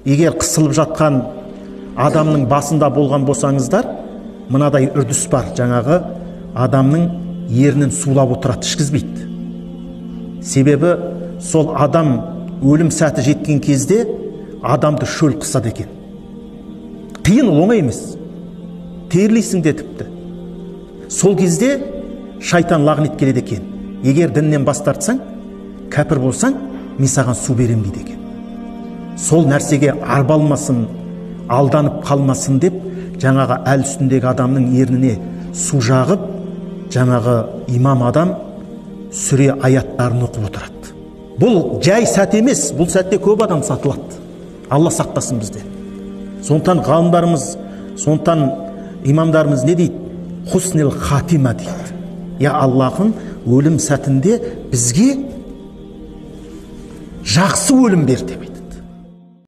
Егер қысылып жатқан адамның басында болған болсаңыздар, мынадай үрдіс бар, жаңағы адамның ернін сулап отырады, ішкізбейді. Себебі сол адам өлім сәті жеткен кезде адамды шөл қысады екен. Қиын, оңай емес. Терлейсің де тіпті. Сол кезде шайтан лағнет келеді екен. Егер діннен бас тартсаң, кәпір болсаң, мен саған су берем дейді екен. Сол нәрсеге арбалмасын, алданып қалмасын деп, жаңағы әл үстіндегі адамның ерніне су жағып, жаңағы имам адам сүре аяттарын оқып отырады. Бұл жай сәт емес, бұл сәтте көп адам сатылады. Алла сақтасын бізден. Сондықтан ғалымдарымыз, сондықтан имамдарымыз не дейді? Хуснел хатима дейді. Я Аллахым, өлім сәтінде бізге жақсы өлім бер деп.